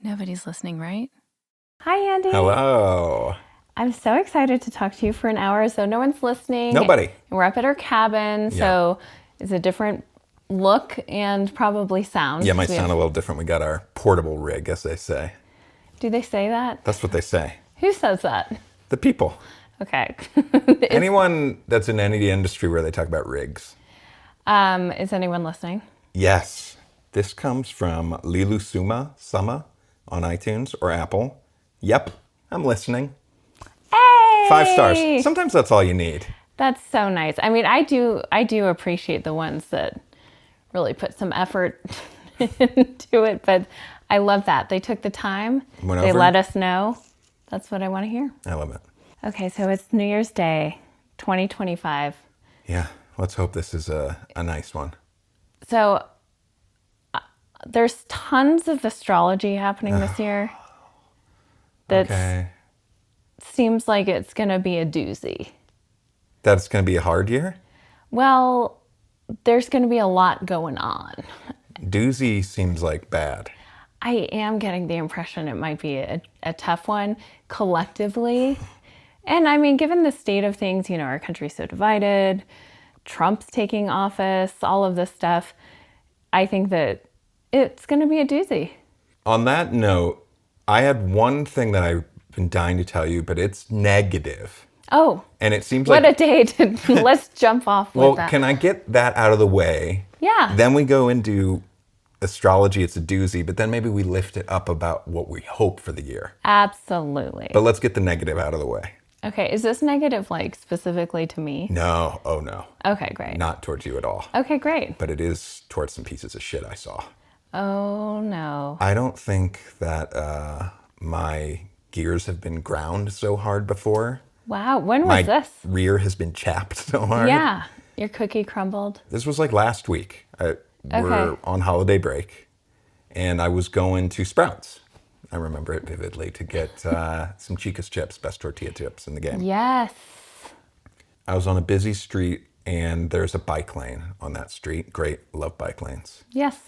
Nobody's listening, right? Hi, Andy. Hello. I'm so excited to talk to you for an hour. So no one's listening. Nobody. And we're up at our cabin. Yeah. So it's a different look and probably sound. Yeah, it might sound a little different. We got our portable rig, as they say. Do they say that? That's what they say. Who says that? The people. Okay. Anyone that's in any industry where they talk about rigs. Is anyone listening? Yes. This comes from Lilu Sama on iTunes or Apple. Yep, I'm listening. Hey! 5 stars. Sometimes that's all you need. That's so nice. I mean, I do appreciate the ones that really put some effort into it, but I love that. They took the time. They let us know. That's what I want to hear. I love it. Okay, so it's New Year's Day, 2025. Yeah, let's hope this is a nice one. So there's tons of astrology happening this year. That seems like it's going to be a doozy. That's going to be a hard year? Well, there's going to be a lot going on. Doozy seems like bad. I am getting the impression it might be a tough one collectively. And I mean, given the state of things, you know, our country's so divided, Trump's taking office, all of this stuff, I think that it's going to be a doozy. On that note, I had one thing that I've been dying to tell you, but it's negative. Oh. And it seems what a day to let's jump off with that. Well, can I get that out of the way? Yeah. Then we go into astrology, it's a doozy, but then maybe we lift it up about what we hope for the year. Absolutely. But let's get the negative out of the way. Okay, is this negative like specifically to me? No, oh no. Okay, great. Not towards you at all. Okay, great. But it is towards some pieces of shit I saw. Oh no. I don't think that my gears have been ground so hard before. Wow, when was this? My rear has been chapped so hard. Yeah, your cookie crumbled. This was like last week. We're on holiday break, and I was going to Sprouts. I remember it vividly to get some Chica's chips, best tortilla chips in the game. Yes. I was on a busy street, and there's a bike lane on that street. Great, love bike lanes. Yes.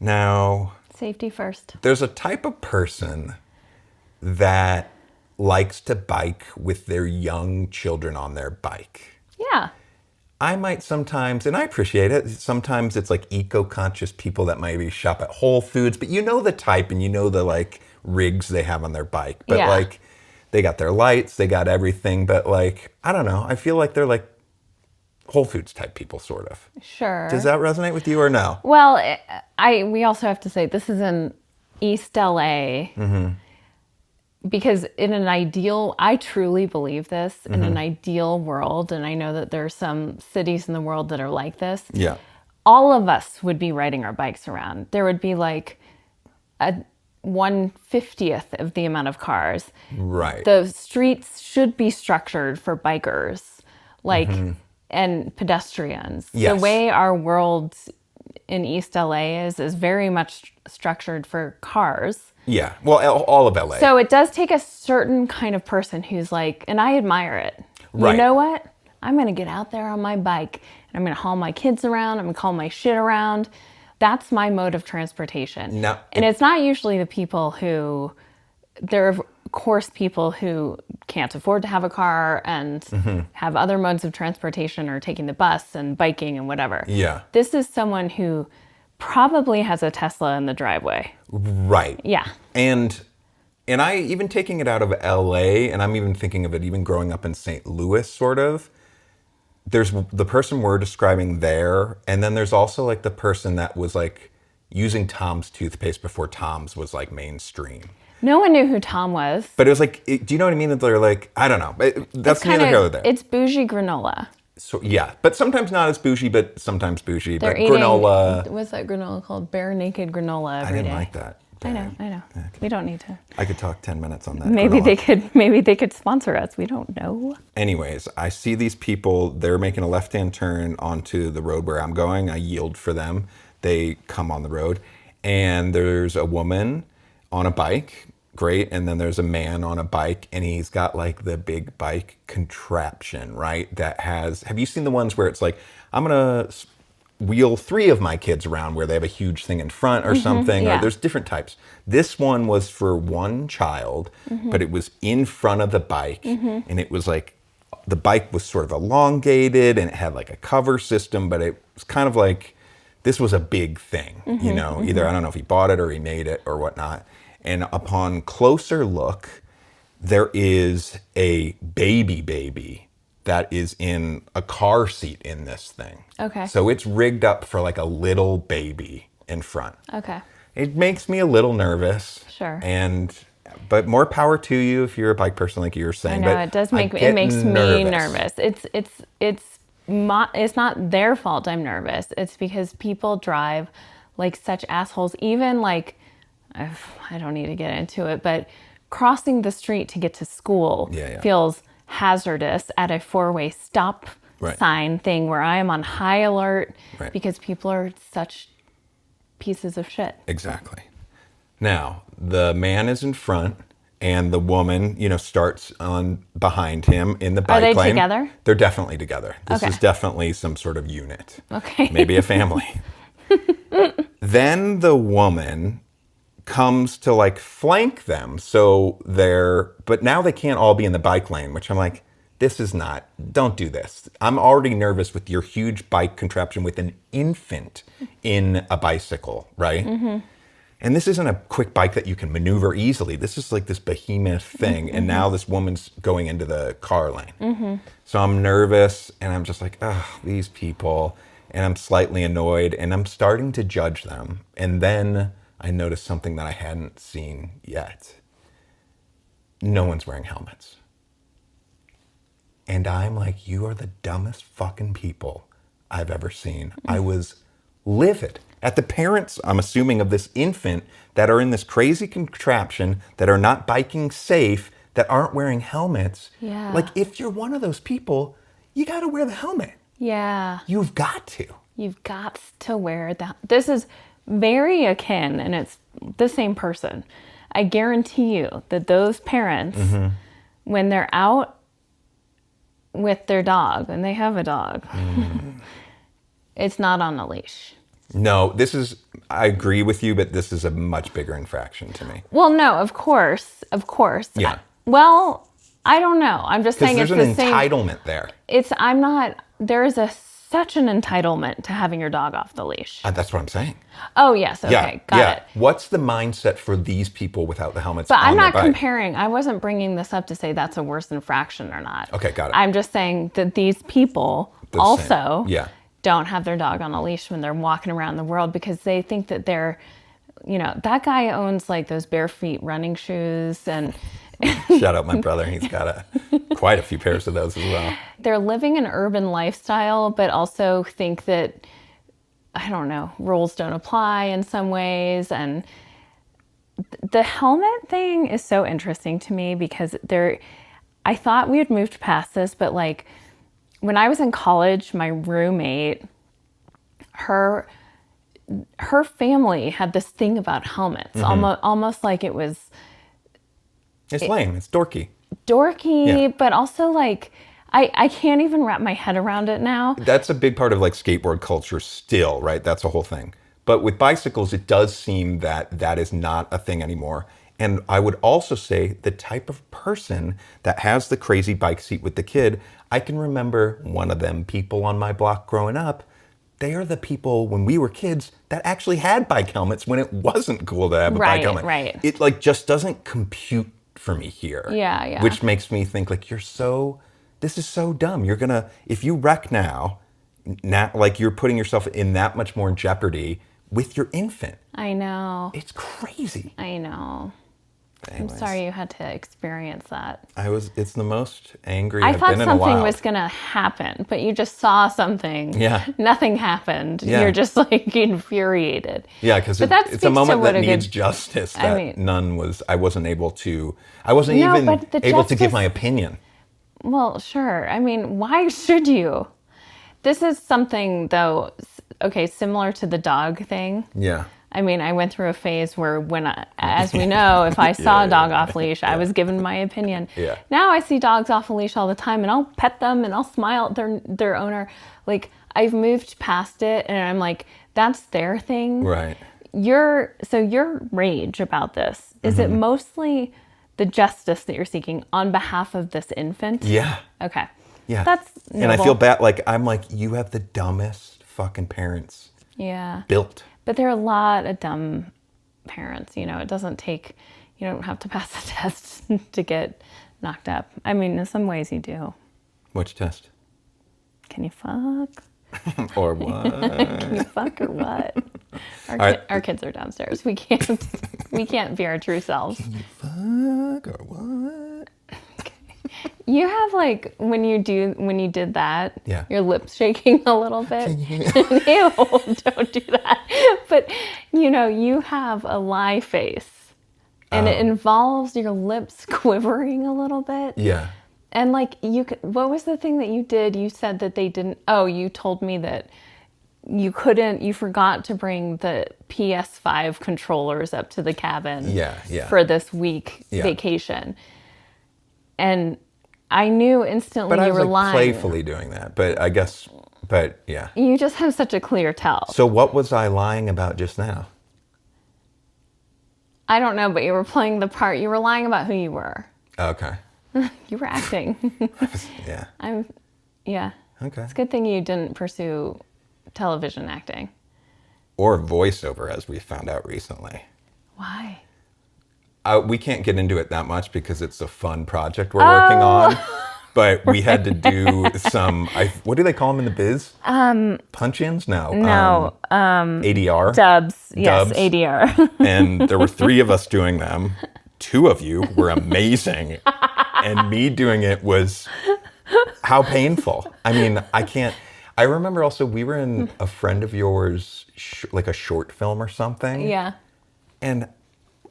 Now, safety first. There's a type of person that likes to bike with their young children on their bike. Yeah. I might sometimes, and I appreciate it, sometimes it's like eco-conscious people that maybe shop at Whole Foods, but you know the type and you know the like rigs they have on their bike. But like they got their lights, they got everything, but like, I don't know, I feel like they're like Whole Foods type people, sort of. Sure. Does that resonate with you or no? Well, we also have to say this is in East LA. Mm-hmm. Because in an ideal, I truly believe this, in an ideal world, and I know that there are some cities in the world that are like this. Yeah. All of us would be riding our bikes around. There would be like a 1/50th of the amount of cars. Right. The streets should be structured for bikers, like, and pedestrians. Yes. The way our world in East LA is very much structured for cars. Yeah, well, all of LA. So it does take a certain kind of person who's like, and I admire it. Right. You know what? I'm going to get out there on my bike and I'm going to haul my kids around. I'm going to haul my shit around. That's my mode of transportation. Now, and it's not usually the people who, there are of course people who can't afford to have a car and have other modes of transportation or taking the bus and biking and whatever. Yeah. This is someone who probably has a Tesla in the driveway. Right. Yeah. And I, even taking it out of LA, and I'm even thinking of it even growing up in St. Louis, sort of, there's the person we're describing there, and then there's also like the person that was like using Tom's toothpaste before Tom's was like mainstream. No one knew who Tom was. But it was like, do you know what I mean? That they're like, I don't know. That's neither here nor there. It's bougie granola. So yeah, but sometimes not as bougie, but sometimes bougie. They're but eating, granola. What's that granola called? Bare naked granola every day. I didn't like that. I know. Okay. We don't need to. I could talk 10 minutes on that. Maybe they could sponsor us. We don't know. Anyways, I see these people, they're making a left-hand turn onto the road where I'm going. I yield for them. They come on the road. And there's a woman on a bike great. And then there's a man on a bike, and he's got like the big bike contraption, right? That has, have you seen the ones where it's like, I'm going to wheel 3 of my kids around, where they have a huge thing in front or something, yeah. or there's different types. This one was for one child, but it was in front of the bike, and it was like, the bike was sort of elongated, and it had like a cover system, but it was kind of like, this was a big thing, you know, either, I don't know if he bought it or he made it or whatnot. And upon closer look, there is a baby that is in a car seat in this thing. Okay. So it's rigged up for like a little baby in front. Okay. It makes me a little nervous. Sure. But more power to you if you're a bike person, like you were saying. I know, but it does I make get it makes me nervous. nervous. It's not their fault I'm nervous. It's because people drive like such assholes. Even like, I don't need to get into it, but crossing the street to get to school feels hazardous at a 4-way stop sign thing where I am on high alert because people are such pieces of shit. Exactly. Now, the man is in front, and the woman, you know, starts on behind him in the bike lane. Are they together? They're definitely together. This Okay. is definitely some sort of unit. Okay. Maybe a family. Then the woman comes to like flank them. But now they can't all be in the bike lane, which I'm like, don't do this. I'm already nervous with your huge bike contraption with an infant in a bicycle, right? And this isn't a quick bike that you can maneuver easily. This is like this behemoth thing. And now this woman's going into the car lane. So I'm nervous, and I'm just like, oh, these people. And I'm slightly annoyed, and I'm starting to judge them. And then I noticed something that I hadn't seen yet. No one's wearing helmets. And I'm like, you are the dumbest fucking people I've ever seen. I was livid at the parents, I'm assuming, of this infant that are in this crazy contraption, that are not biking safe, that aren't wearing helmets. Yeah. Like, if you're one of those people, you got to wear the helmet. Yeah. You've got to. You've got to wear that. This is very akin, and it's the same person. I guarantee you that those parents, when they're out with their dog, and they have a dog, it's not on a leash. No, I agree with you, but this is a much bigger infraction to me. Well, no, of course. Yeah. I don't know. I'm just saying it's the same. Because there's an entitlement there. There is such an entitlement to having your dog off the leash. That's what I'm saying. Oh, yes. Okay. Got it. What's the mindset for these people without the helmets But on I'm their not bike? comparing. I wasn't bringing this up to say that's a worse infraction or not. Okay, got it. I'm just saying that these people don't have their dog on a leash when they're walking around the world, because they think that they're, that guy owns like those bare feet running shoes, and Shout out my brother. He's got quite a few pairs of those as well. they're living an urban lifestyle, but also think that, I don't know, rules don't apply in some ways. And the helmet thing is so interesting to me because I thought we had moved past this, but like when I was in college, my roommate, her family had this thing about helmets, almost like it was It's lame. It's dorky. dorky, but also like I can't even wrap my head around it now. That's a big part of like skateboard culture still, right? That's a whole thing. But with bicycles, it does seem that is not a thing anymore. And I would also say the type of person that has the crazy bike seat with the kid, I can remember one of them people on my block growing up. They are the people when we were kids that actually had bike helmets when it wasn't cool to have a bike helmet. Right. It like just doesn't compute for me here. Yeah. Which makes me think like this is so dumb. If you wreck now, like you're putting yourself in that much more jeopardy with your infant. I know. It's crazy. I know. Anyways, I'm sorry you had to experience that. It's the most angry I I've thought been in a while. something was going to happen, but you just saw something. Yeah. Nothing happened. Yeah. You're just like infuriated. Yeah, because it's a moment that needs justice that I wasn't able to, able to give my opinion. Well, sure. I mean, why should you? This is something though, okay, similar to the dog thing. Yeah. I mean, I went through a phase where as we know, if I saw a dog off leash, I was given my opinion. Yeah. Now I see dogs off a leash all the time, and I'll pet them and I'll smile at their owner. Like, I've moved past it, and I'm like, that's their thing. Right. Your rage about this, is it mostly the justice that you're seeking on behalf of this infant? Yeah. Okay. Yeah. That's noble. And I feel bad. Like, I'm like, you have the dumbest fucking parents Yeah. built. But there are a lot of dumb parents, you know. It doesn't take, you don't have to pass a test to get knocked up. I mean, in some ways you do. Which test? Can you fuck? Or what? Can you fuck or what? Our kids are downstairs. We can't be our true selves. Fuck or what? You have, like, when you did that, Yeah. your lips shaking a little bit. Ew, don't do that. But, you know, you have a lie face, and it involves your lips quivering a little bit. Yeah. And, like, what was the thing that you did? You said that they didn't, you told me that you forgot to bring the PS5 controllers up to the cabin for this week vacation. And I knew instantly But I you was were like lying. playfully doing that. But yeah. You just have such a clear tell. So what was I lying about just now? I don't know, but you were playing the part. You were lying about who you were. Okay. You were acting. Yeah. Yeah. Okay. It's a good thing you didn't pursue television acting. Or voiceover, as we found out recently. Why? We can't get into it that much because it's a fun project we're working on. But we had to do some, what do they call them in the biz? Punch-ins? No. No. ADR? Dubs. Yes, Dubs. ADR. And there were 3 of us doing them. 2 of you were amazing. And me doing it was how painful. I mean, I remember also we were in a friend of yours, like a short film or something. Yeah. And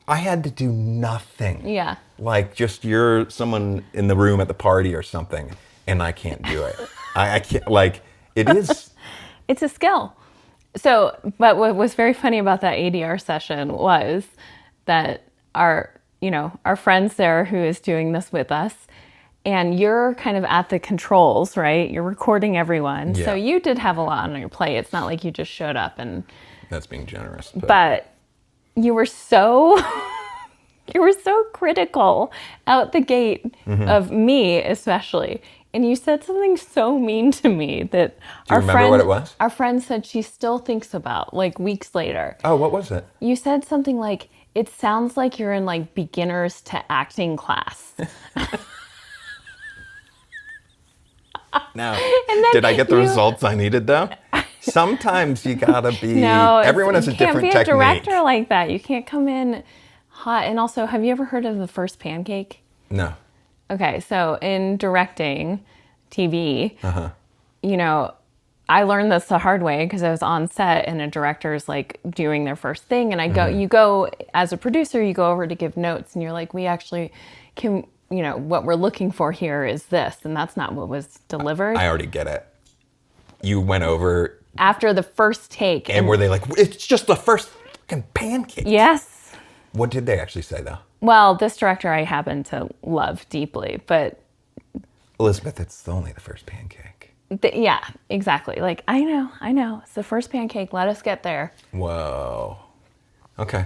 I had to do nothing. Yeah. Like, just you're someone in the room at the party or something, and I can't do it. I can't, like, it is. It's a skill. So, but what was very funny about that ADR session was that our friend's there who is doing this with us, and you're kind of at the controls, right? You're recording everyone. Yeah. So you did have a lot on your plate. It's not like you just showed up and... That's being generous. But you were so critical out the gate of me, especially. And you said something so mean to me that Do you remember what it was? Our friend said she still thinks about, like, weeks later. Oh, what was it? You said something like, it sounds like you're in, like, beginners to acting class. Now, did I get the results I needed, though? Sometimes you gotta be. No, everyone has a different technique. You can't be a director like that. You can't come in hot. And also, have you ever heard of the first pancake? No. Okay, so in directing TV, I learned this the hard way because I was on set and a director's like doing their first thing, and you go as a producer, you go over to give notes, and you're like, we actually can, what we're looking for here is this, and that's not what was delivered. I already get it. You went over after the first take. And were they like, it's just the first fucking pancake? Yes. What did they actually say, though? Well, this director I happen to love deeply, but... Elizabeth, it's only the first pancake. Yeah, exactly. Like, I know. It's the first pancake. Let us get there. Whoa. Okay.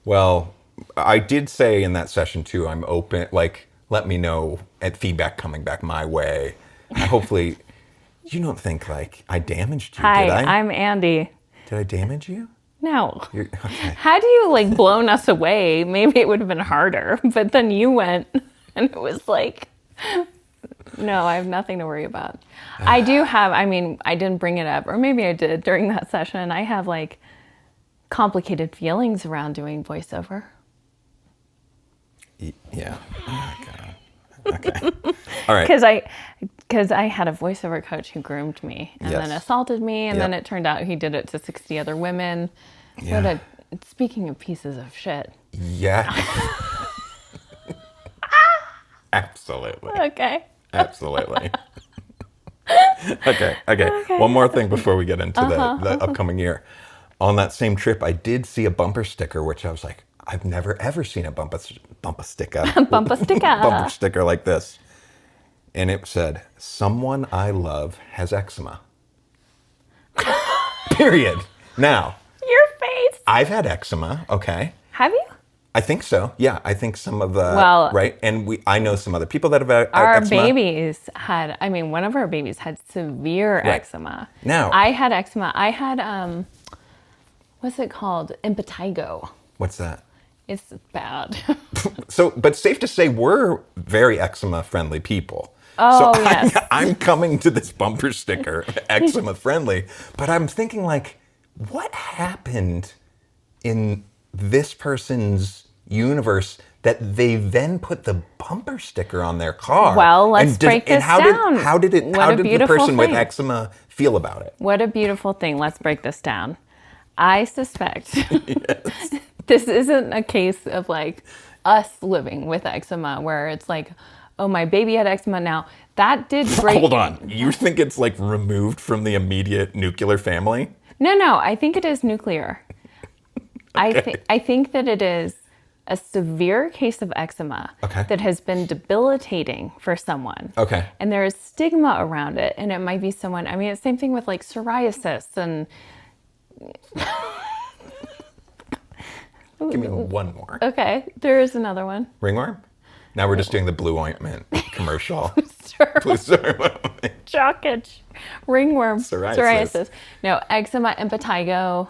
Well, I did say in that session, too, I'm open. Like, let me know at feedback coming back my way. Hopefully... You don't think, like, I damaged you, Hi, did I? I'm Andy. Did I damage you? No. Okay. Had you, like, blown us away, maybe it would have been harder. But then you went, and it was like, no, I have nothing to worry about. I do have, I didn't bring it up, or maybe I did during that session. I have, like, complicated feelings around doing voiceover. Yeah. Oh, God. Okay. All right. Because I had a voiceover coach who groomed me and then assaulted me, and then it turned out he did it to 60 other women. Yeah. Speaking of pieces of shit. Yeah. Absolutely. Okay. Absolutely. Okay. One more thing before we get into the upcoming year. on that same trip, I did see a bumper sticker, which I was like, I've never ever seen a bumper sticker. Bumper sticker. Bumper sticker like this. And it said, "Someone I love has eczema." Period. Now, Your face. I've had eczema, okay? Have you? I think so. Yeah, I think some of the Well, right, and I know some other people that have had Our eczema. babies had, one of our babies had severe eczema. Now- I had eczema. I had, what's it called? Impetigo. What's that? It's bad. So, but safe to say, we're very eczema-friendly people. Oh, so yes. I'm coming to this bumper sticker, eczema-friendly, but I'm thinking like, what happened in this person's universe that they then put the bumper sticker on their car? Well, let's break this down. How did the beautiful person with thing. eczema feel about it? What a beautiful thing. Let's break this down. I suspect this isn't a case of like us living with eczema where it's like, oh, my baby had eczema. Now, that did break. Hold on. You think it's like removed from the immediate nuclear family? No, I think it is nuclear. Okay. I think that it is a severe case of eczema Okay. that has been debilitating for someone. Okay. And there is stigma around it. And it might be someone, it's the same thing with like psoriasis and... Give me one more. Okay, there is another one. Ringworm? Now we're just doing the blue ointment commercial. Sure. Please, sorry. Jockage, ringworm, Psoriasis. No, eczema, impetigo.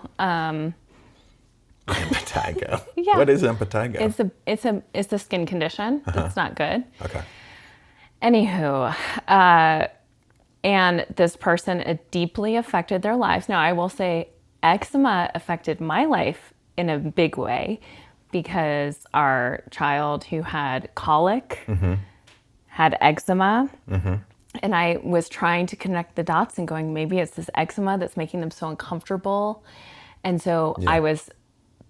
Impetigo. Yeah. What is impetigo? It's a skin condition. It's not good. Okay. Anywho, and this person, it deeply affected their lives. Now, I will say eczema affected my life in a big way because our child who had colic had eczema. And I was trying to connect the dots and going, maybe it's this eczema that's making them so uncomfortable. And so I was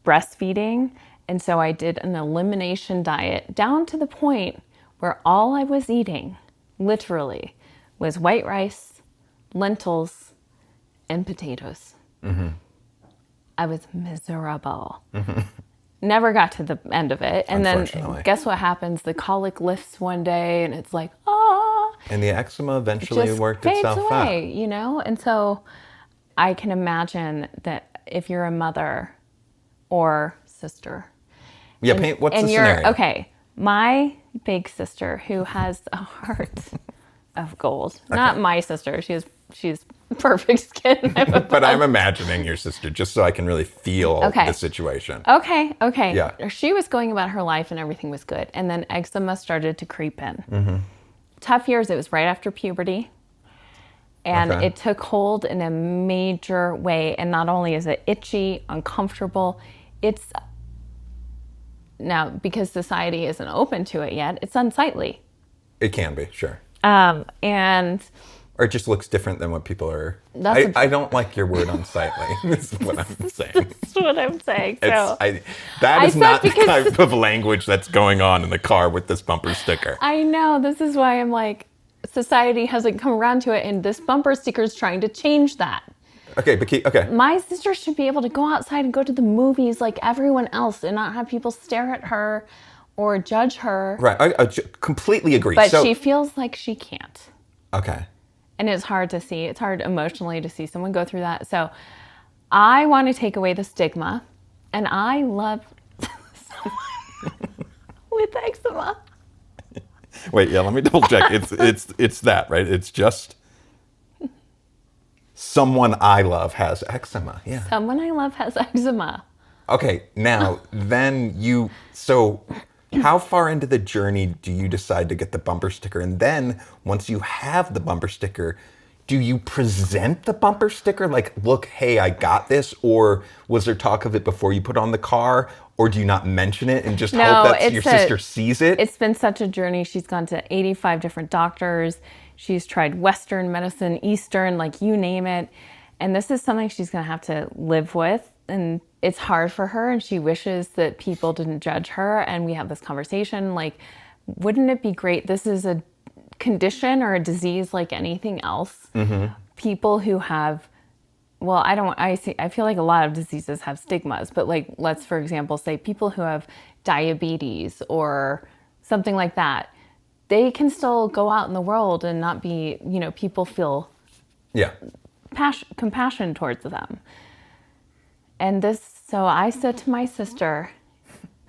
breastfeeding. And so I did an elimination diet down to the point where all I was eating, literally, was white rice, lentils, and potatoes. I was miserable. Never got to the end of it. And then Unfortunately. guess what happens? The colic lifts one day and it's like, ah. And the eczema eventually Just worked fades itself away, out. you know? And so I can imagine that if you're a mother or sister. Yeah, what's the you're, scenario? Okay, my big sister who has a heart of gold. Not my sister. She's perfect skin. But I'm imagining your sister just so I can really feel the situation. Okay. Yeah. She was going about her life and everything was good. And then eczema started to creep in. Tough years. It was right after puberty. And it took hold in a major way. And not only is it itchy, uncomfortable, it's now because society isn't open to it yet, it's unsightly. It can be, sure. And Or it just looks different than what people are. That's I don't like your word unsightly. Is what I'm saying. that's what I'm saying. So That is said not the because- type of language that's going on in the car with this bumper sticker. I know, this is why I'm like, society hasn't come around to it, and this bumper sticker is trying to change that. Okay, but okay. My sister should be able to go outside and go to the movies like everyone else and not have people stare at her or judge her. Right, I completely agree. But she feels like she can't. Okay. And it's hard to see. It's hard emotionally to see someone go through that. So I want to take away the stigma, and I love someone with eczema. Wait, yeah, let me double check. It's that, right? It's just someone I love has eczema. Yeah. Someone I love has eczema. Okay, now then so how far into the journey do you decide to get the bumper sticker? And then once you have the bumper sticker, do you present the bumper sticker? Like, look, hey, I got this? Or was there talk of it before you put on the car? Or do you not mention it and just hope that your sister sees it? It's been such a journey. She's gone to 85 different doctors. She's tried Western medicine, Eastern, like you name it. And this is something she's going to have to live with. And it's hard for her. And she wishes that people didn't judge her. And we have this conversation like, wouldn't it be great? This is a condition or a disease like anything else. People who have well, I feel like a lot of diseases have stigmas, but like, let's, for example, say people who have diabetes or something like that, they can still go out in the world and not be, people feel compassion towards them. And so I said to my sister,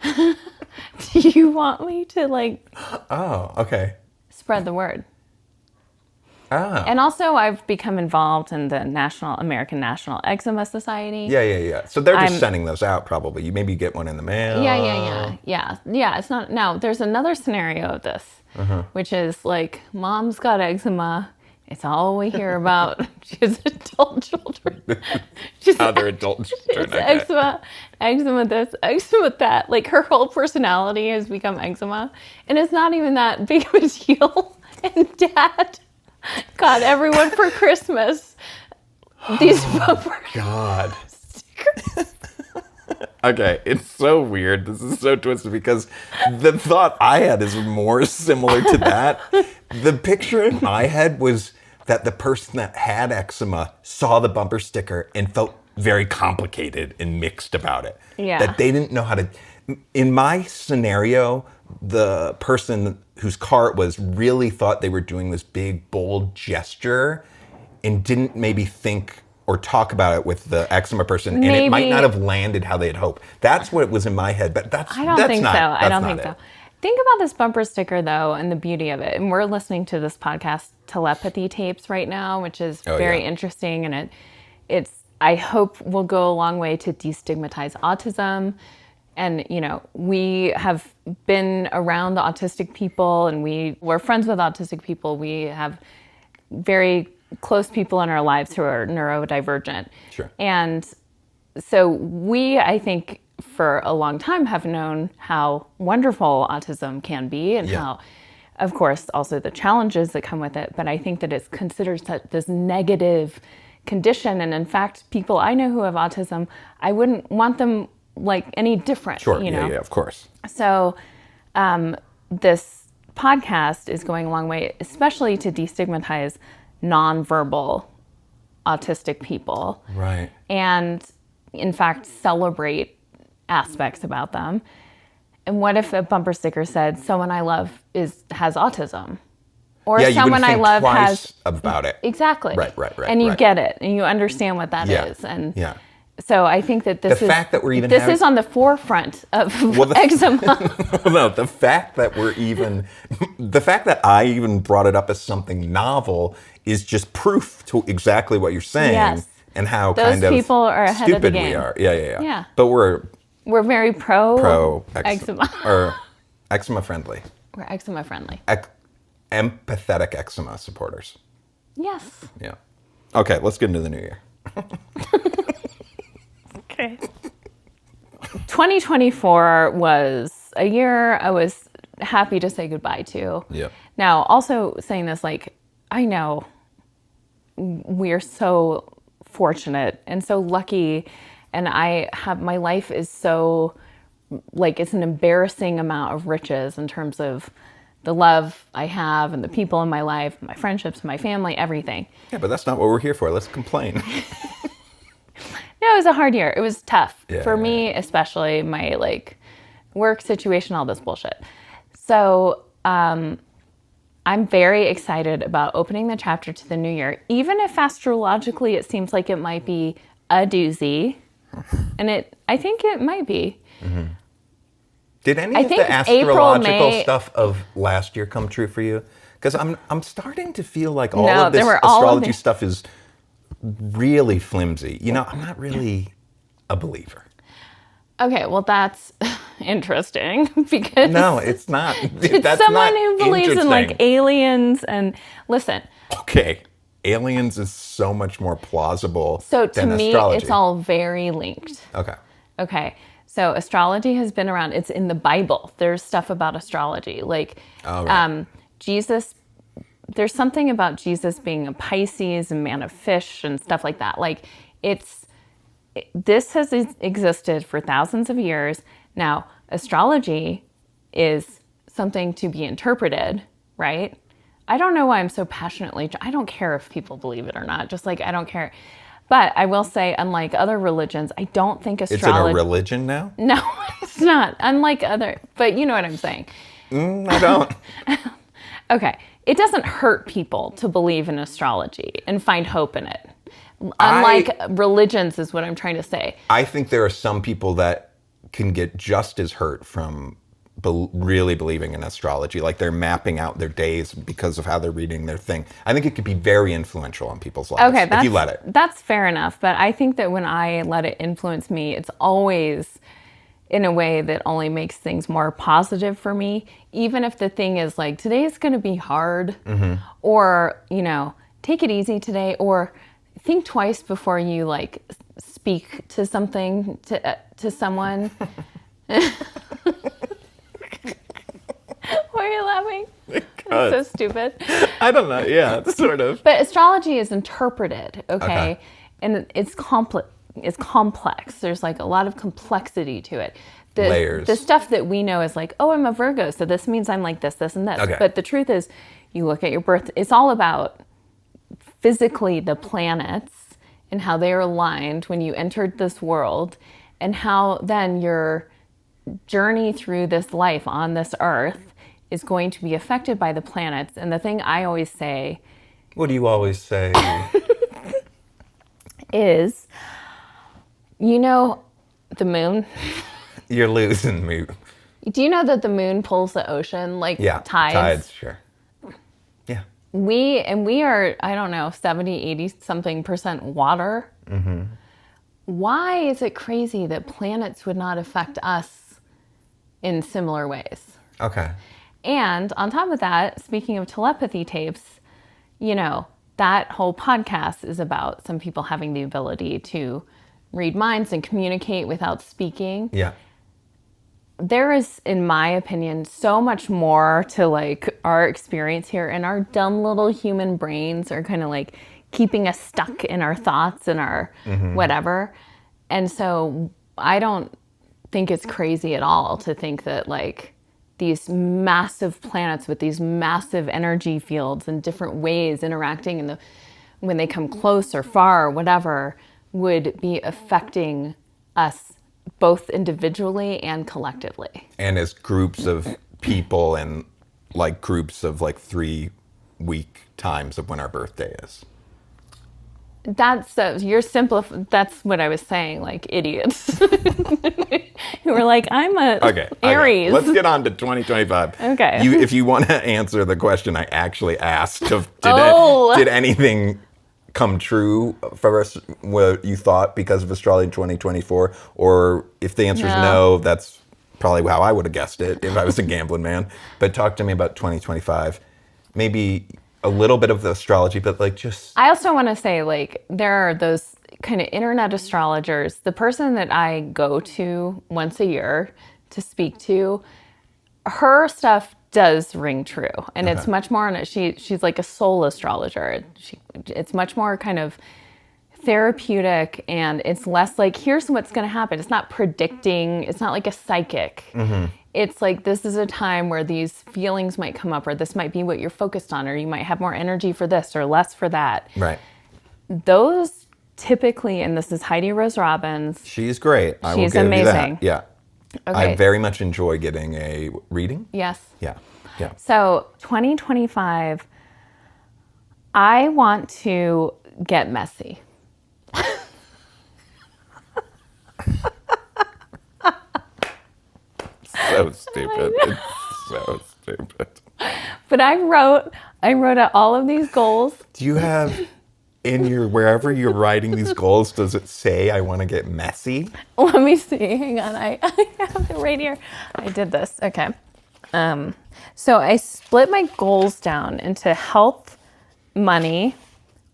do you want me to spread the word? Ah. And also I've become involved in the American National Eczema Society. Yeah. So they're just sending those out probably. You maybe get one in the mail. Yeah. It's not, now there's another scenario of this, which is like, mom's got eczema. It's all we hear about. She has adult children. Other adult children. Okay. Eczema this, eczema that. Like her whole personality has become eczema. And it's not even that big of a deal. And Dad got everyone for Christmas these bumper God. stickers. Okay, it's so weird. This is so twisted because the thought I had is more similar to that. The picture in my head was that the person that had eczema saw the bumper sticker and felt very complicated and mixed about it. Yeah. That they didn't know how to... In my scenario, the person whose car it was really thought they were doing this big, bold gesture and didn't maybe think or talk about it with the eczema person, and it might not have landed how they had hoped. That's what was in my head, but I don't think so. Think about this bumper sticker, though, and the beauty of it. And we're listening to this podcast, Telepathy Tapes, right now, which is very interesting. And I hope will go a long way to destigmatize autism. And, we have been around the autistic people, and we're friends with autistic people. We have very close people in our lives who are neurodivergent. Sure. And so we, I think, for a long time have known how wonderful autism can be and how, of course, also the challenges that come with it. But I think that it's considered this negative condition. And in fact, people I know who have autism, I wouldn't want them like any different. Sure, yeah, of course. So this podcast is going a long way, especially to destigmatize nonverbal autistic people. Right. And in fact, celebrate aspects about them. And what if a bumper sticker said, someone I love has autism? Or someone I love has about it. Exactly. Right. And you get it and you understand what that is. And so I think that the fact that we're even this is on the forefront of eczema. No, the fact that I even brought it up as something novel is just proof to exactly what you're saying and how those kind of people are ahead stupid of the game. We are. Yeah. But we're very pro eczema. Or eczema friendly. We're eczema friendly. Empathetic eczema supporters. Yes. Yeah. Okay, let's get into the new year. Okay. 2024 was a year I was happy to say goodbye to. Yeah. Now, also saying this, like, I know we're so fortunate and so lucky, and my life is so, like, it's an embarrassing amount of riches in terms of the love I have and the people in my life, my friendships, my family, everything. Yeah, but that's not what we're here for. Let's complain. No, it was a hard year. It was tough for me, especially my work situation, all this bullshit. So I'm very excited about opening the chapter to the new year, even if astrologically it seems like it might be a doozy, and I think it might be. Mm-hmm. Did any of the astrological stuff of last year come true for you? Because I'm starting to feel like all of this astrology stuff is really flimsy. I'm not really a believer. Okay, well, that's interesting because no, it's not. It's someone who believes in aliens and listen. Okay, aliens is so much more plausible. So to than me, astrology. It's all very linked. Okay. So astrology has been around. It's in the Bible. There's stuff about astrology, Jesus. There's something about Jesus being a Pisces and man of fish and stuff like that. This has existed for thousands of years. Now, astrology is something to be interpreted, right? I don't know why I'm so passionately, I don't care if people believe it or not. I don't care. But I will say, unlike other religions, I don't think astrology... Is it a religion now? No, it's not. Unlike other... But you know what I'm saying. I don't. Okay. It doesn't hurt people to believe in astrology and find hope in it. Unlike religions is what I'm trying to say. I think there are some people that can get just as hurt from really believing in astrology. Like they're mapping out their days because of how they're reading their thing. I think it could be very influential on people's lives if you let it. That's fair enough. But I think that when I let it influence me, it's always in a way that only makes things more positive for me. Even if the thing is like, today's going to be hard, or, you know, take it easy today, or think twice before you like speak to something, to someone. Why are you laughing? It's so stupid. I don't know. Yeah, sort of. But astrology is interpreted, okay? And it's complex. There's like a lot of complexity to it. Layers. The stuff that we know is like, oh, I'm a Virgo, so this means I'm like this, this, and this. Okay. But the truth is, you look at your birth, it's all about physically the planets and how they are aligned when you entered this world, and how then your journey through this life on this earth is going to be affected by the planets. And the thing I always say... What do you always say? is, you know, the moon... You're losing me. Do you know that the moon pulls the ocean like tides? Tides, sure. Yeah. We are, I don't know, 70, 80 something % water. Why is it crazy that planets would not affect us in similar ways? Okay. And on top of that, speaking of telepathy tapes, you know, that whole podcast is about some people having the ability to read minds and communicate without speaking. Yeah. There is, in my opinion, so much more to like our experience here, and our dumb little human brains are kind of like keeping us stuck in our thoughts and our whatever. And so I don't think it's crazy at all to think that like these massive planets with these massive energy fields and different ways interacting in when they come close or far or whatever would be affecting us both individually and collectively. And as groups of people, and like groups of like 3-week times of when our birthday is. That's that's what I was saying, like idiots who were like, I'm a Aries. Let's get on to 2025. Okay. If you want to answer the question I actually asked of did anything come true for us what you thought because of astrology in 2024, or if the answer is no, that's probably how I would have guessed it if I was a gambling man. But talk to me about 2025. Maybe a little bit of the astrology, but like just... I also want to say, like, there are those kind of internet astrologers. The person that I go to once a year to speak to, her stuff does ring true. And it's much more on it. She's like a soul astrologer. It's much more kind of therapeutic, and it's less like, here's what's going to happen. It's not predicting. It's not like a psychic. It's like, this is a time where these feelings might come up, or this might be what you're focused on, or you might have more energy for this or less for that. Right. Those typically, and this is Heidi Rose Robbins. She's great. She's amazing. Yeah. Okay. I very much enjoy getting a reading. Yes. Yeah. Yeah. So 2025, I want to get messy. So stupid. It's so stupid. But I wrote out all of these goals. Do you have in your, wherever you're writing these goals, does it say I want to get messy? Let me see. Hang on. I have it right here. I did this. Okay. So I split my goals down into health, money,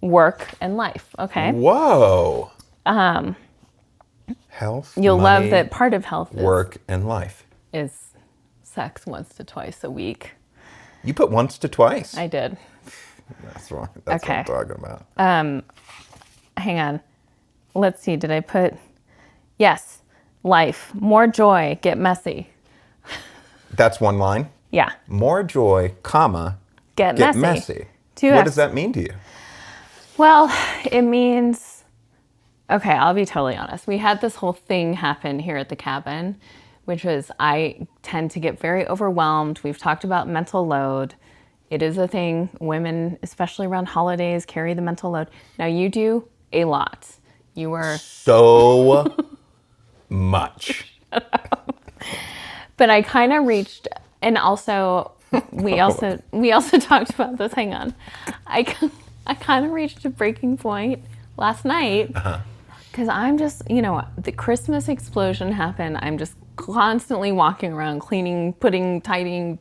work, and life. Okay. Whoa. Health. You'll money, love that part of health work, and life is sex once to twice a week. You put once to twice. I did. That's wrong. That's Okay. what I'm talking about. Hang on. Let's see. Did I put? Yes. Life. More joy. Get messy. That's one line. Yeah. More joy, comma, Get messy. Two What F's. does that mean to you? Well, it means Okay, I'll be totally honest. We had this whole thing happen here at the cabin, which was I tend to get very overwhelmed. We've talked about mental load. It is a thing. Women, especially around holidays, carry the mental load. Now, you do a lot. You were... So much. But I kind of reached... And also, we also talked about this. Hang on. I kind of reached a breaking point last night. Because I'm just, the Christmas explosion happened. I'm just constantly walking around, cleaning, putting, tidying,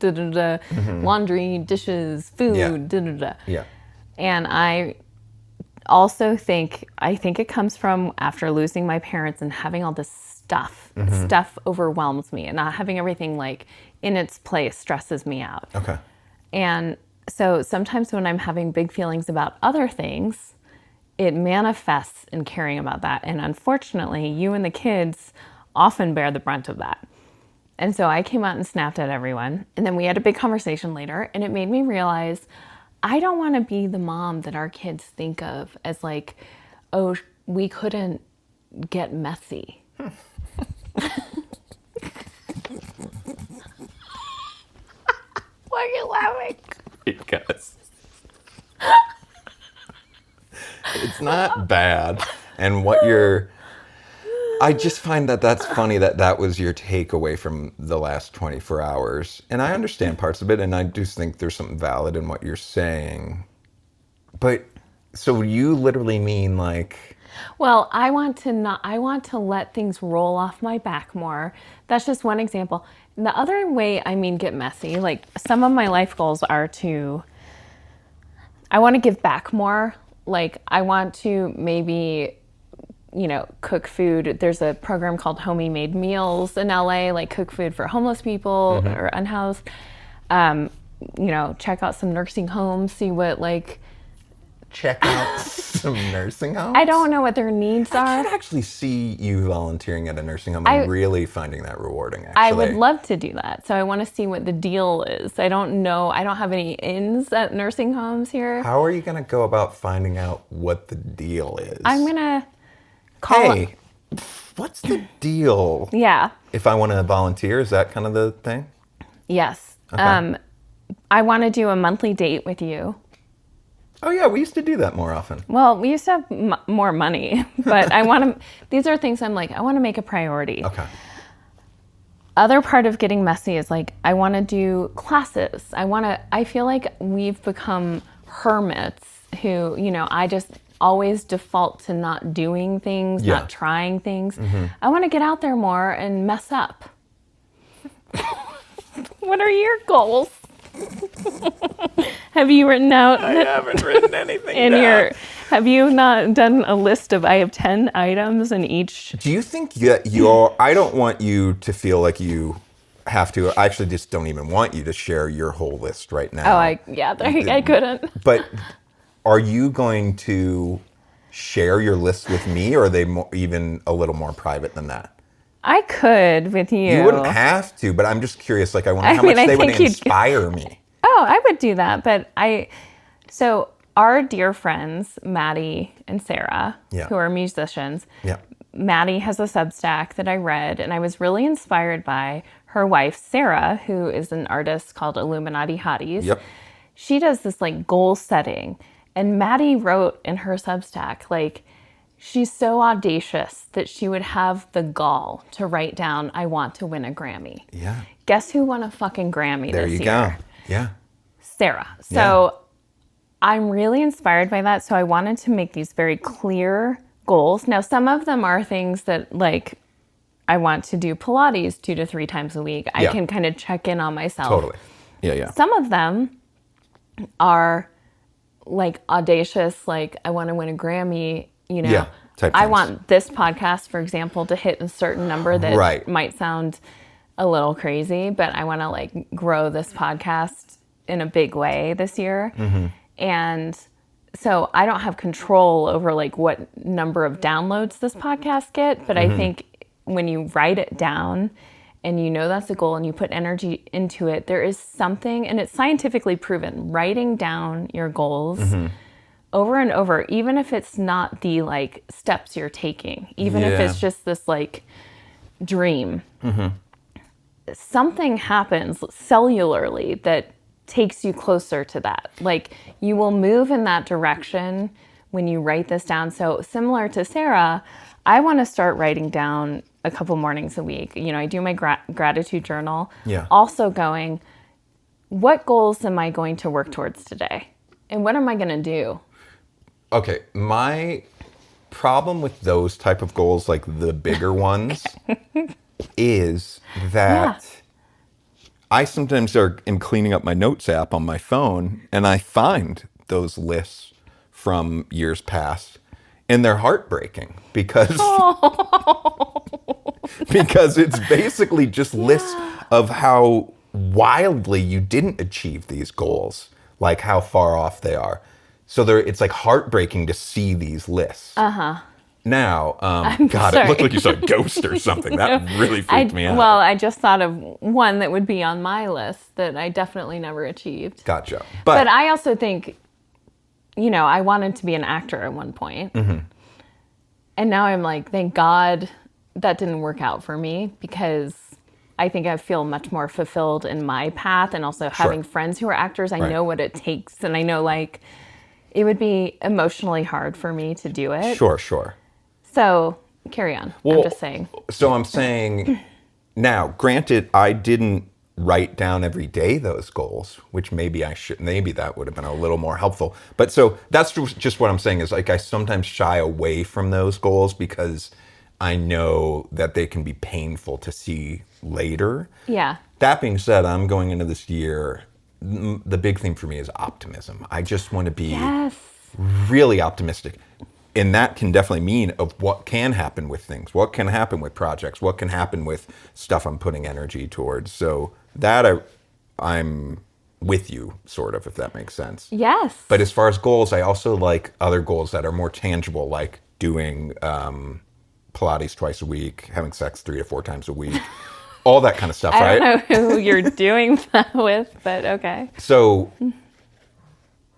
laundry, dishes, food, Yeah. And I also think it comes from after losing my parents and having all this stuff. Stuff overwhelms me, and not having everything like in its place stresses me out. Okay. And so sometimes when I'm having big feelings about other things, it manifests in caring about that. And unfortunately, you and the kids often bear the brunt of that. And so I came out and snapped at everyone. And then we had a big conversation later, and it made me realize I don't want to be the mom that our kids think of as like, oh, we couldn't get messy. Why are you laughing? Because it's not bad. And I just find that that's funny that was your takeaway from the last 24 hours. And I understand parts of it, and I do think there's something valid in what you're saying. But so you literally mean like... Well, I want to let things roll off my back more. That's just one example. And the other way I mean get messy, like some of my life goals are I want to give back more. Like I want to maybe, cook food. There's a program called Homey Made Meals in LA, like cook food for homeless people or unhoused. Check out some nursing homes, see what like... Check out some nursing homes? I don't know what their needs are. I could actually see you volunteering at a nursing home and really finding that rewarding, actually. I would love to do that. So I want to see what the deal is. I don't know. I don't have any ins at nursing homes here. How are you going to go about finding out what the deal is? I'm going to call... Hey, what's the deal? Yeah. If I want to volunteer, is that kind of the thing? Yes. Okay. I want to do a monthly date with you. Oh, yeah, we used to do that more often. Well, we used to have more money, but these are things I'm like, I want to make a priority. Okay. Other part of getting messy is like, I want to do classes. I feel like we've become hermits who, I just always default to not doing things, not trying things. I want to get out there more and mess up. What are your goals? Have you written out? I haven't written anything down. Have you not done a list of, I have 10 items in each? Do you think that I don't want you to feel like you have to, I actually just don't even want you to share your whole list right now. I couldn't. But are you going to share your list with me, or are they even a little more private than that? I could with you. You wouldn't have to, but I'm just curious, like I wonder how much they would inspire me. Oh, I would do that, but so our dear friends, Maddie and Sarah, who are musicians, Maddie has a Substack that I read, and I was really inspired by her wife, Sarah, who is an artist called Illuminati Hotties. Yep. She does this like goal setting, and Maddie wrote in her Substack, like, she's so audacious that she would have the gall to write down, I want to win a Grammy. Yeah. Guess who won a fucking Grammy this year? There you go. Yeah. Sarah. So I'm really inspired by that. So I wanted to make these very clear goals. Now, some of them are things that like, I want to do Pilates 2 to 3 times a week. I can kind of check in on myself. Totally. Yeah. Some of them are like audacious, like I want to win a Grammy, type I things. want this podcast, for example, to hit a certain number that might sound a little crazy, but I want to like grow this podcast in a big way this year. And so I don't have control over like what number of downloads this podcast get, but I think when you write it down and that's a goal and you put energy into it, there is something, and it's scientifically proven, writing down your goals over and over, even if it's not the like steps you're taking, even if it's just this like dream, something happens cellularly that takes you closer to that. Like you will move in that direction when you write this down. So similar to Sarah, I want to start writing down a couple mornings a week. You know, I do my gratitude journal. Yeah. Also going, what goals am I going to work towards today? And what am I going to do? Okay, my problem with those type of goals, like the bigger ones, is that I sometimes am cleaning up my notes app on my phone, and I find those lists from years past, and they're heartbreaking because because it's basically just lists of how wildly you didn't achieve these goals, like how far off they are. So it's like heartbreaking to see these lists. Now, God, sorry. it looked like you saw a ghost or something. That really freaked me out. Well, I just thought of one that would be on my list that I definitely never achieved. Gotcha. But I also think, you know, I wanted to be an actor at one point. And now I'm like, thank God that didn't work out for me, because I think I feel much more fulfilled in my path, and also having friends who are actors. I know what it takes, and I know like it would be emotionally hard for me to do it. Sure. So carry on. Well, I'm just saying. So I'm saying now, granted, I didn't write down every day those goals, which maybe I should, maybe that would have been a little more helpful. But so that's just what I'm saying is like I sometimes shy away from those goals because I know that they can be painful to see later. Yeah. That being said, I'm going into this year, the big thing for me is optimism. I just want to be really optimistic. And that can definitely mean of what can happen with things, what can happen with projects, what can happen with stuff I'm putting energy towards. So that I'm with you, sort of, if that makes sense. Yes. But as far as goals, I also like other goals that are more tangible, like doing Pilates twice a week, having sex 3 to 4 times a week, all that kind of stuff, right? I don't know who you're doing that with, but okay. So,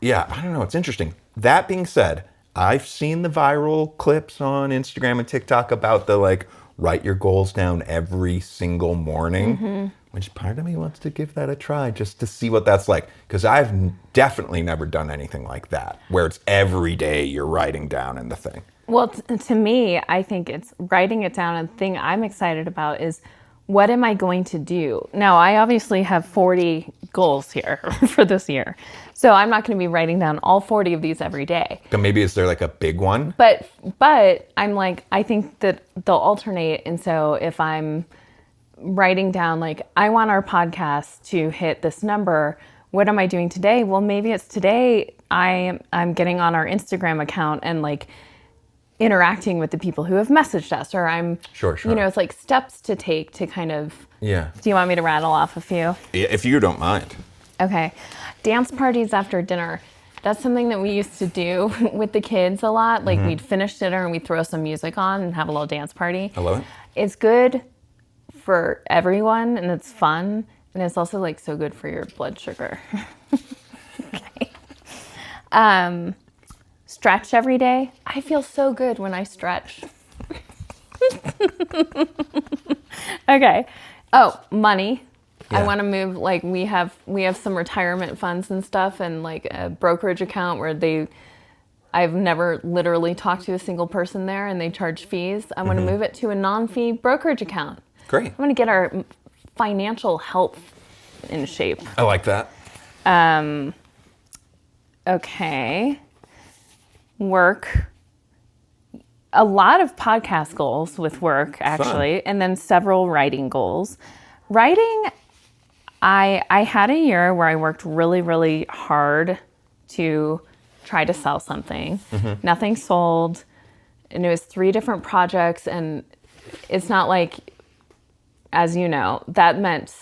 yeah, I don't know. It's interesting. That being said, I've seen the viral clips on Instagram and TikTok about the like write your goals down every single morning, which part of me wants to give that a try just to see what that's like. Because I've definitely never done anything like that, where it's every day you're writing down in the thing. Well, to me, I think it's writing it down. And the thing I'm excited about is, what am I going to do? Now, I obviously have 40 goals here for this year. So I'm not going to be writing down all 40 of these every day. But maybe is there like a big one? But I'm like, I think that they'll alternate. And so if I'm writing down, like, I want our podcast to hit this number, what am I doing today? Well, maybe it's today I'm getting on our Instagram account and like interacting with the people who have messaged us, or I'm, Sure. you know, it's like steps to take to kind of, Yeah. Do you want me to rattle off a few? If you don't mind. Okay. Dance parties after dinner. That's something that we used to do with the kids a lot. Like we'd finish dinner and we'd throw some music on and have a little dance party. I love it. It's good for everyone and it's fun. And it's also like so good for your blood sugar. Okay. Stretch every day. I feel so good when I stretch. Okay. Oh, money. Yeah. I want to move, like we have some retirement funds and stuff, and like a brokerage account where I've never literally talked to a single person there and they charge fees. I want to move it to a non-fee brokerage account. Great. I want to get our financial health in shape. I like that. Okay. Work. A lot of podcast goals with work, actually, Fun. and then several writing goals. Writing, I had a year where I worked really, really hard to try to sell something. Nothing sold, and it was 3 different projects, and it's not like, as you know, that meant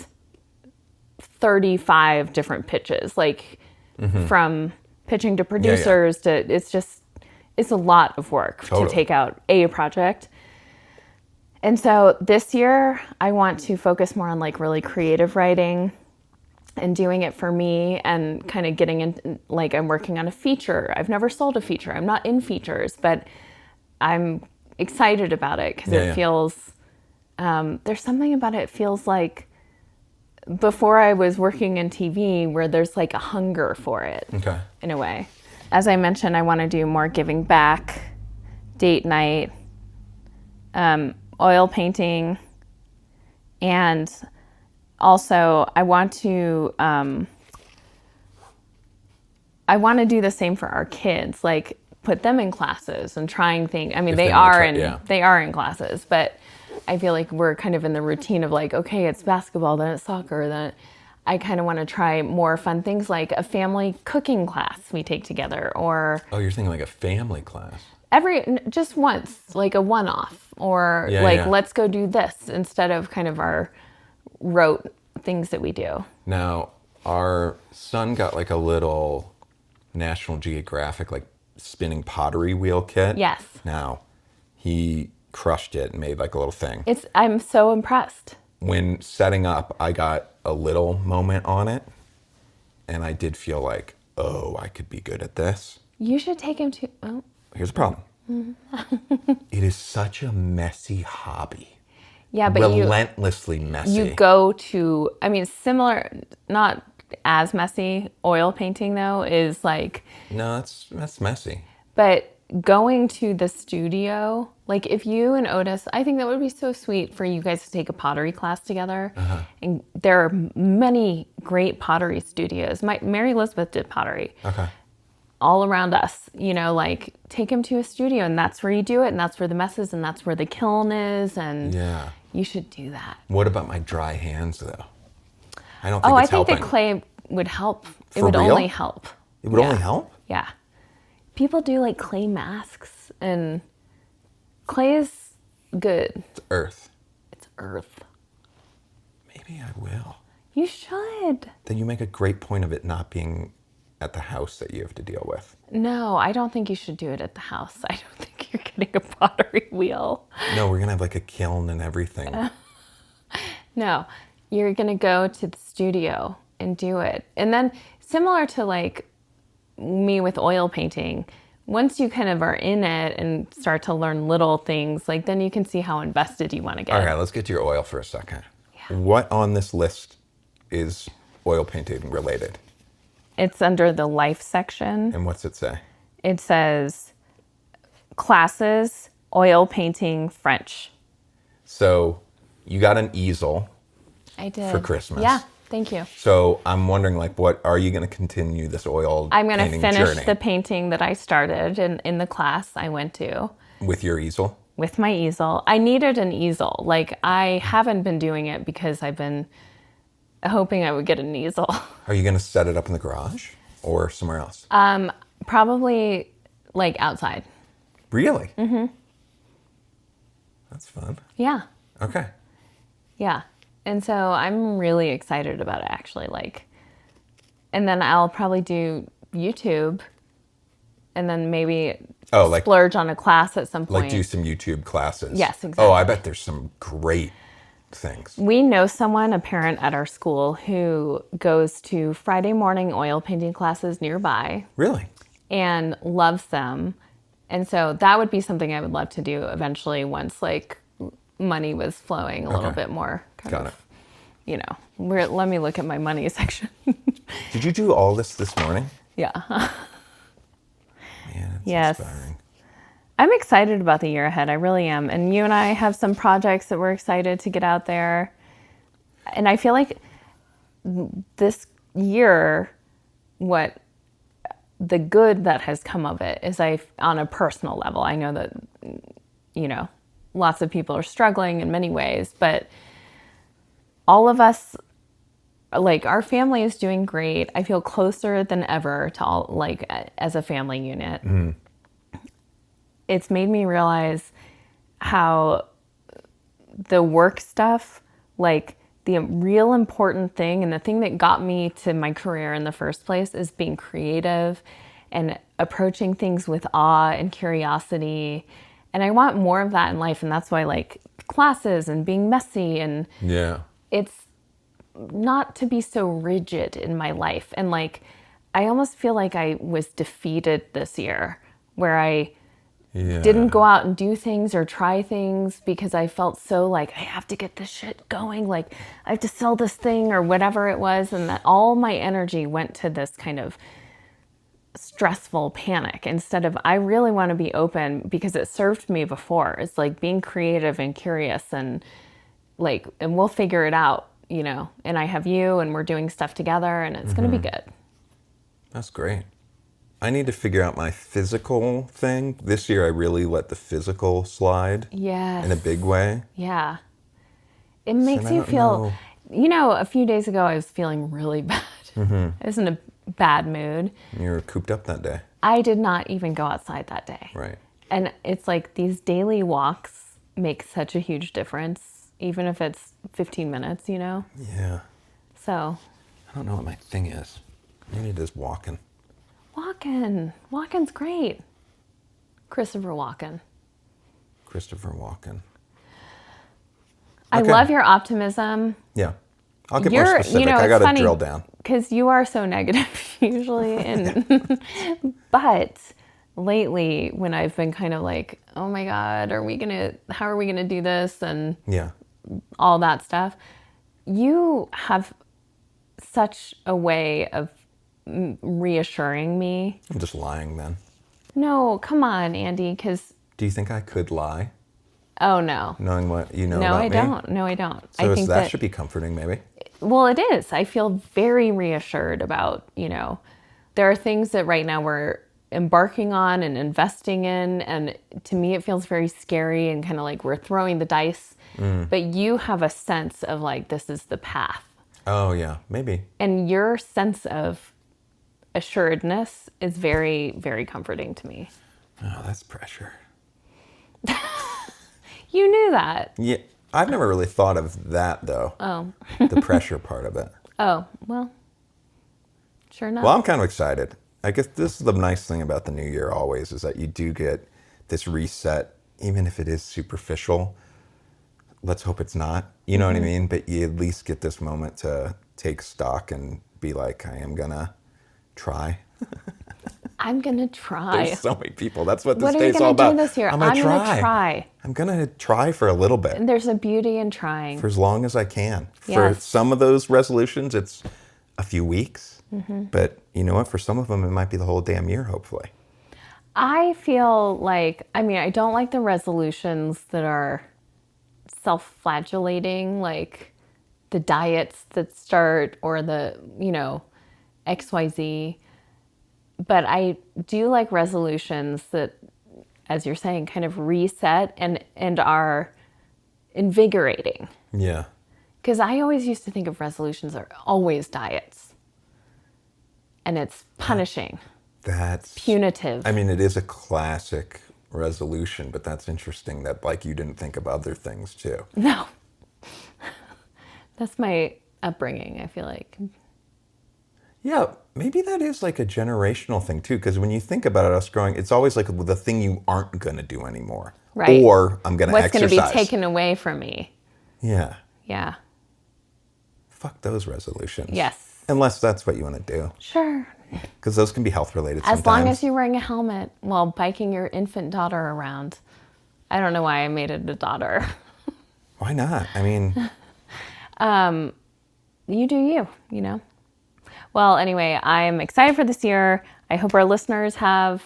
35 different pitches, like from pitching to producers to, it's a lot of work to take out a project. And so this year I want to focus more on like really creative writing and doing it for me and kind of getting in, like I'm working on a feature. I've never sold a feature. I'm not in features, but I'm excited about it because it feels, there's something about it. It feels like before I was working in TV where there's like a hunger for it in a way. As I mentioned, I want to do more giving back, date night, oil painting, and also I want to do the same for our kids, like put them in classes and trying things. I mean, they are in classes, but I feel like we're kind of in the routine of like, okay, it's basketball, then it's soccer, then I kind of want to try more fun things like a family cooking class we take together, or Oh, you're thinking like a family class. just once, like a one-off, or let's go do this instead of kind of our rote things that we do. Now, our son got like a little National Geographic like spinning pottery wheel kit. Yes. Now, he crushed it and made like a little thing. I'm so impressed. When setting up, I got a little moment on it, and I did feel like, oh, I could be good at this. You should take him to... Oh. Here's the problem. It is such a messy hobby. Yeah, but relentlessly messy. You go to, I mean, similar, not as messy. Oil painting though is like... No, that's messy. But going to the studio, like if you and Otis, I think that would be so sweet for you guys to take a pottery class together. And there are many great pottery studios. Mary Elizabeth did pottery. All around us, you know, like take him to a studio and that's where you do it and that's where the mess is and that's where the kiln is, and you should do that. What about my dry hands though? I don't think it's helping. The clay would help. For it would real? only help. It would only help? Yeah. People do like clay masks, and clay is good. It's earth. It's earth. Maybe I will. You should. Then you make a great point of it not being at the house that you have to deal with. No, I don't think you should do it at the house. I don't think you're getting a pottery wheel. No, we're going to have like a kiln and everything. No, you're going to go to the studio and do it. And then similar to like me with oil painting, once you kind of are in it and start to learn little things, like then you can see how invested you want to get. All right, let's get to your oil for a second. Yeah. What on this list is oil painting related? It's under the life section. And what's it say? It says classes, oil painting, French. So you got an easel. I did. For Christmas. Yeah, thank you. So I'm wondering, like, what are you going to continue this oil I'm going to painting finish journey? the painting that I started in the class I went to. With your easel? With my easel. I needed an easel. Like, I haven't been doing it because I've been hoping I would get an easel. Are you going to set it up in the garage or somewhere else? Probably like outside. Really? Mm-hmm. That's fun. Yeah. Okay. Yeah. And so I'm really excited about it actually. Like, and then I'll probably do YouTube and then maybe splurge on a class at some point. Like do some YouTube classes. Yes, exactly. Oh, I bet there's some great things. We know someone, a parent at our school, who goes to Friday morning oil painting classes nearby. Really? And loves them. And so that would be something I would love to do eventually once like money was flowing a little bit more. Got it. You know, let me look at my money section. Did you do all this morning? Yeah. Man, it's yes. inspiring. I'm excited about the year ahead. I really am. And you and I have some projects that we're excited to get out there. And I feel like this year, what the good that has come of it is on a personal level, I know that, you know, lots of people are struggling in many ways, but all of us, like our family is doing great. I feel closer than ever to all, like as a family unit. Mm-hmm. It's made me realize how the work stuff, like the real important thing and the thing that got me to my career in the first place is being creative and approaching things with awe and curiosity. And I want more of that in life. And that's why like classes and being messy and it's not to be so rigid in my life. And like, I almost feel like I was defeated this year, where I didn't go out and do things or try things because I felt so like, I have to get this shit going. Like, I have to sell this thing or whatever it was. And that all my energy went to this kind of stressful panic instead of, I really want to be open because it served me before. It's like being creative and curious and like, and we'll figure it out, you know, and I have you and we're doing stuff together and it's going to be good. That's great. I need to figure out my physical thing. This year I really let the physical slide in a big way. Yeah. It makes you feel, you know, a few days ago I was feeling really bad. I was in a bad mood. You were cooped up that day. I did not even go outside that day. Right. And it's like these daily walks make such a huge difference, even if it's 15 minutes, you know? Yeah. So. I don't know what my thing is. Maybe it is walking. Walking's great. Christopher Walken. I love your optimism. Yeah. I'll get more specific. You know, I got to funny, drill down. Because you are so negative usually. And but lately when I've been kind of like, oh my God, how are we going to do this? And all that stuff. You have such a way of reassuring me. I'm just lying then. No, come on, Andy, because... Do you think I could lie? Oh, no. Knowing what you know about me? No, I don't. So I think that should be comforting, maybe. Well, it is. I feel very reassured about, you know, there are things that right now we're embarking on and investing in. And to me, it feels very scary and kind of like we're throwing the dice. But you have a sense of like, this is the path. Oh, yeah, maybe. And your sense of assuredness is very, very comforting to me. Oh, that's pressure. You knew that. Yeah, I've never really thought of that, though. Oh. The pressure part of it. Oh, well, sure enough. Well, I'm kind of excited. I guess this is the nice thing about the new year always, is that you do get this reset, even if it is superficial. Let's hope it's not, you know what I mean? But you at least get this moment to take stock and be like, I am going to try. I'm going to try. There's so many people. That's what this What are you day's all going to about. do this year? I'm going to try. I'm going to try for a little bit. And there's a beauty in trying. For as long as I can. Yes. For some of those resolutions, it's a few weeks. But you know what? For some of them, it might be the whole damn year, hopefully. I feel like, I mean, I don't like the resolutions that are self-flagellating, like the diets that start or the, you know, XYZ. But I do like resolutions that, as you're saying, kind of reset and are invigorating. Yeah. Because I always used to think of resolutions are always diets. And it's punishing. That's punitive. I mean, it is a classic resolution, but that's interesting that like you didn't think of other things too. No. That's my upbringing, I feel like. Yeah, maybe that is like a generational thing too, because when you think about it, us growing, it's always like the thing you aren't going to do anymore. Right. Or I'm going to exercise. What's going to be taken away from me. Yeah. Yeah. Fuck those resolutions. Yes. Unless that's what you want to do. Sure. Because those can be health related sometimes. As long as you're wearing a helmet while biking your infant daughter around. I don't know why I made it a daughter. Why not? I mean... You do you know? Well, anyway, I'm excited for this year. I hope our listeners have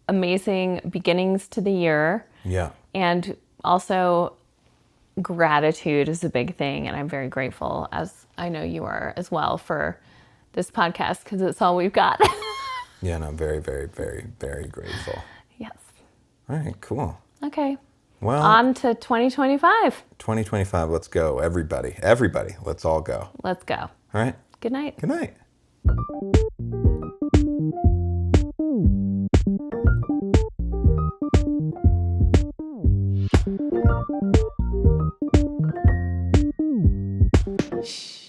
amazing beginnings to the year. Yeah. And also, gratitude is a big thing. And I'm very grateful, as I know you are as well, for this podcast, because it's all we've got. Yeah, and I'm very, very, very, very grateful. Yes. All right, cool. Okay. Well, on to 2025. 2025, let's go. Everybody, let's all go. Let's go. All right. Good night. Good night. Shh.